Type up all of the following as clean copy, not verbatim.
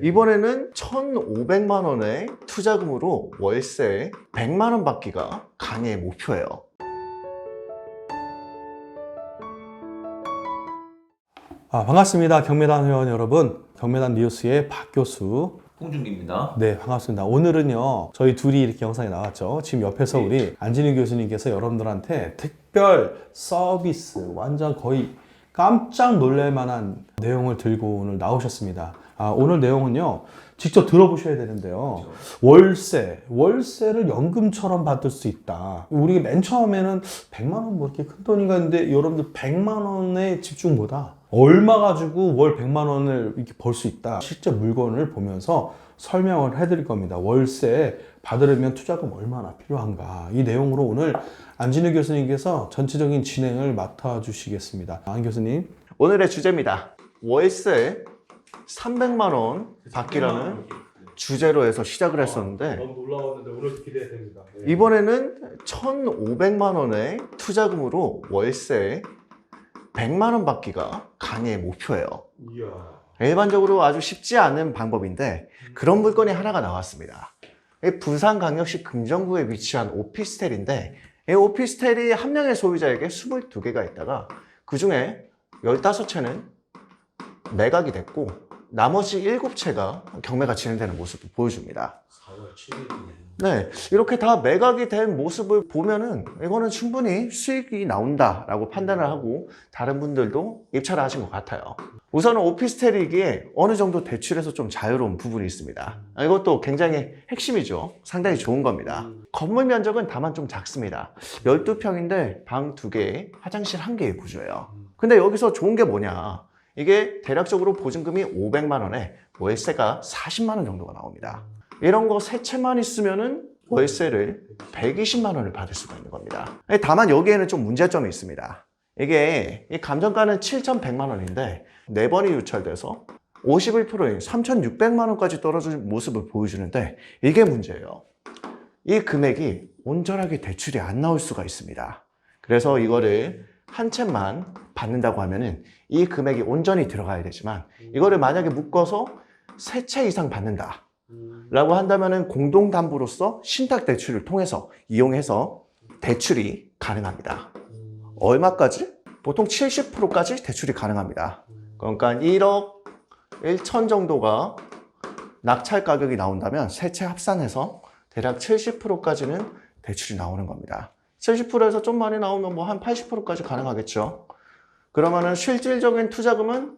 이번에는 1,500만 원의 투자금으로 월세 100만 원 받기가 강의의 목표예요. 반갑습니다. 경매단 회원 여러분. 경매단 뉴스의 박 교수. 홍준기입니다. 네, 반갑습니다. 오늘은요, 저희 둘이 이렇게 영상이 나왔죠. 지금 옆에서 우리 안진희 교수님께서 여러분들한테 특별 서비스, 완전 거의 깜짝 놀랄 만한 내용을 들고 오늘 나오셨습니다. 오늘 내용은요, 직접 들어보셔야 되는데요. 월세를 연금처럼 받을 수 있다. 우리 맨 처음에는 100만 원 뭐 이렇게 큰 돈인가 했는데 여러분들 100만 원의 집중보다 얼마 가지고 월 100만 원을 이렇게 벌 수 있다. 실제 물건을 보면서 설명을 해드릴 겁니다. 월세 받으려면 투자금 얼마나 필요한가. 이 내용으로 오늘 안진우 교수님께서 전체적인 진행을 맡아주시겠습니다. 안 교수님. 오늘의 주제입니다. 월세 300만 원 받기라는 주제로 해서 시작을 했었는데 너무 놀라웠는데 오늘 기대됩니다. 이번에는 1,500만 원의 투자금으로 월세 100만 원 받기가 강의의 목표예요. 이야. 일반적으로 아주 쉽지 않은 방법인데 그런 물건이 하나가 나왔습니다. 부산광역시 금정구에 위치한 오피스텔인데 이 오피스텔이 한 명의 소유자에게 22개가 있다가 그 중에 15채는 매각이 됐고 나머지 7채가 경매가 진행되는 모습을 보여줍니다. 4월 7일이네. 네, 이렇게 다 매각이 된 모습을 보면은 이거는 충분히 수익이 나온다라고 판단을 하고 다른 분들도 입찰을 하신 것 같아요. 우선은 오피스텔이기에 어느 정도 대출에서 좀 자유로운 부분이 있습니다. 이것도 굉장히 핵심이죠. 상당히 좋은 겁니다. 건물 면적은 다만 좀 작습니다. 12평인데 방 2개, 화장실 1개의 구조예요. 근데 여기서 좋은 게 뭐냐? 이게 대략적으로 보증금이 500만 원에 월세가 40만 원 정도가 나옵니다. 이런 거 3채만 있으면은 월세를 120만 원을 받을 수가 있는 겁니다. 다만 여기에는 좀 문제점이 있습니다. 이게 감정가는 7,100만 원인데 4번이 유찰돼서 51%인 3,600만 원까지 떨어진 모습을 보여주는데 이게 문제예요. 이 금액이 온전하게 대출이 안 나올 수가 있습니다. 그래서 이거를 한 채만 받는다고 하면은 이 금액이 온전히 들어가야 되지만 이거를 만약에 묶어서 3채 이상 받는다 라고 한다면은 공동담보로서 신탁대출을 통해서 이용해서 대출이 가능합니다. 얼마까지? 보통 70%까지 대출이 가능합니다. 그러니까 1억 1천 정도가 낙찰 가격이 나온다면 세 채 합산해서 대략 70%까지는 대출이 나오는 겁니다. 70%에서 좀 많이 나오면 뭐 한 80%까지 가능하겠죠. 그러면은 실질적인 투자금은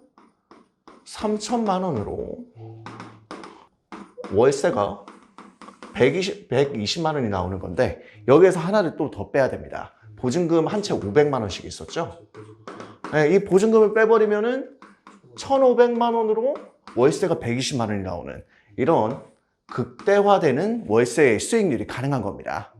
3천만 원으로 월세가 120만 원이 나오는 건데 여기에서 하나를 또 더 빼야 됩니다. 보증금 한 채 500만 원씩 있었죠. 네, 이 보증금을 빼버리면은 1,500만 원으로 월세가 120만 원이 나오는 이런 극대화되는 월세의 수익률이 가능한 겁니다.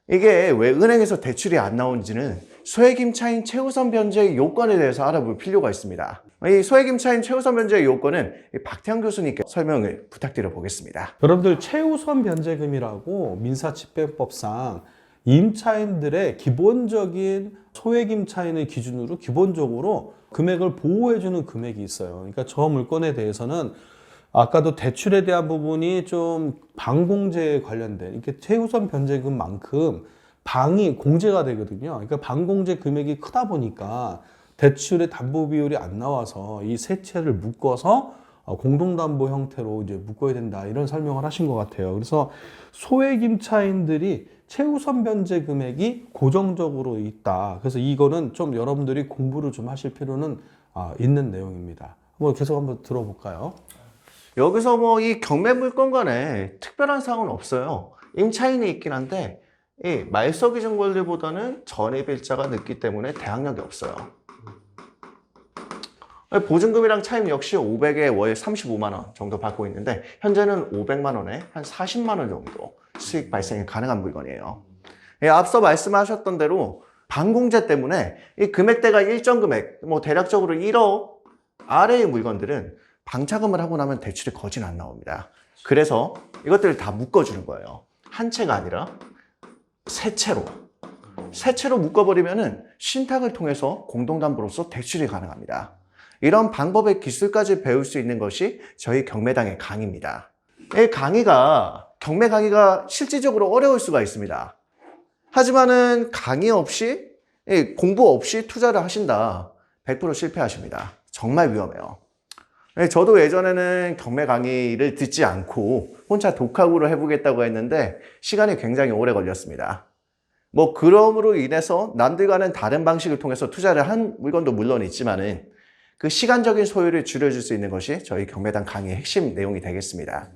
이게 왜 은행에서 대출이 안 나오는지는 소액임차인 최우선 변제의 요건에 대해서 알아볼 필요가 있습니다. 이 소액임차인 최우선 변제의 요건은 박태환 교수님께 설명을 부탁드려 보겠습니다. 여러분들 최우선 변제금이라고 민사집행법상 임차인들의 기본적인 소액임차인을 기준으로 기본적으로 금액을 보호해주는 금액이 있어요. 그러니까 저 물건에 대해서는 아까도 대출에 대한 부분이 좀 방공제에 관련된 이렇게 최우선 변제금만큼 방이 공제가 되거든요. 그러니까 방공제 금액이 크다 보니까 대출의 담보 비율이 안 나와서 이 세 채를 묶어서 공동담보 형태로 이제 묶어야 된다 이런 설명을 하신 것 같아요. 그래서 소액임차인들이 최우선 변제 금액이 고정적으로 있다. 그래서 이거는 좀 여러분들이 공부를 좀 하실 필요는 있는 내용입니다. 한번 계속 한번 들어볼까요? 여기서 뭐 이 경매 물건 간에 특별한 사항은 없어요. 임차인이 있긴 한데 이 말소기준 권리보다는 전입일자가 늦기 때문에 대항력이 없어요. 보증금이랑 차임 역시 500에 월 35만 원 정도 받고 있는데 현재는 500만 원에 한 40만 원 정도 수익 발생이 가능한 물건이에요. 앞서 말씀하셨던 대로 방공제 때문에 이 금액대가 일정 금액, 뭐 대략적으로 1억 아래의 물건들은 방차금을 하고 나면 대출이 거진 안 나옵니다. 그래서 이것들을 다 묶어주는 거예요. 한 채가 아니라 세 채로 묶어버리면은 신탁을 통해서 공동담보로서 대출이 가능합니다. 이런 방법의 기술까지 배울 수 있는 것이 저희 경매당의 강의입니다. 이 경매 강의가 실질적으로 어려울 수가 있습니다. 하지만은 강의 없이, 공부 없이 투자를 하신다. 100% 실패하십니다. 정말 위험해요. 저도 예전에는 경매 강의를 듣지 않고 혼자 독학으로 해보겠다고 했는데 시간이 굉장히 오래 걸렸습니다. 그럼으로 인해서 남들과는 다른 방식을 통해서 투자를 한 물건도 물론 있지만은 그 시간적인 소요를 줄여줄 수 있는 것이 저희 경매당 강의의 핵심 내용이 되겠습니다.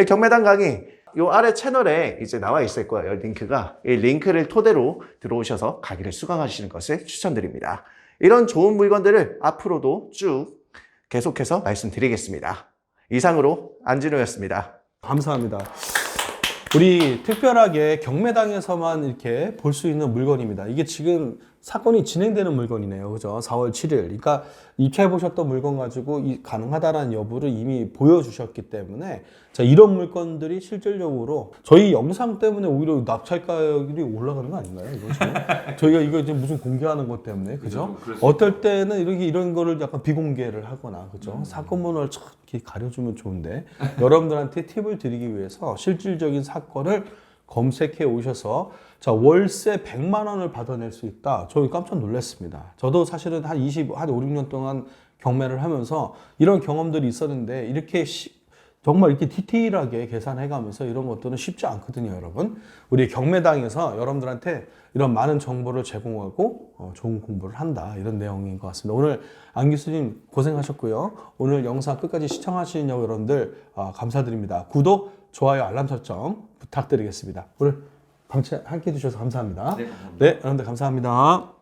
경매당 강의, 요 아래 채널에 이제 나와 있을 거예요. 링크가. 이 링크를 토대로 들어오셔서 강의를 수강하시는 것을 추천드립니다. 이런 좋은 물건들을 앞으로도 쭉 계속해서 말씀드리겠습니다. 이상으로 안진호였습니다. 감사합니다. 우리 특별하게 경매당에서만 이렇게 볼 수 있는 물건입니다. 이게 지금 사건이 진행되는 물건이네요. 그죠? 4월 7일. 그러니까 입찰해 보셨던 물건 가지고 가능하다라는 여부를 이미 보여주셨기 때문에 자, 이런 물건들이 실질적으로 저희 영상 때문에 오히려 낙찰가율이 올라가는 거 아닌가요? 이거 지금? 저희가 이거 지금 무슨 공개하는 것 때문에. 그죠? 어떨 때는 이런 거를 약간 비공개를 하거나, 그죠? 사건번호를 참 이렇게 가려주면 좋은데 여러분들한테 팁을 드리기 위해서 실질적인 사건을 검색해 오셔서 자, 월세 100만 원을 받아낼 수 있다. 저희 깜짝 놀랐습니다. 저도 사실은 한 5, 6년 동안 경매를 하면서 이런 경험들이 있었는데 이렇게 정말 이렇게 디테일하게 계산해 가면서 이런 것들은 쉽지 않거든요, 여러분. 우리 경매당에서 여러분들한테 이런 많은 정보를 제공하고 좋은 공부를 한다. 이런 내용인 것 같습니다. 오늘 안 교수님 고생하셨고요. 오늘 영상 끝까지 시청하신 여러분들 감사드립니다. 구독, 좋아요, 알람 설정 부탁드리겠습니다. 오늘 함께 해주셔서 감사합니다. 네, 감사합니다. 네, 여러분들 감사합니다.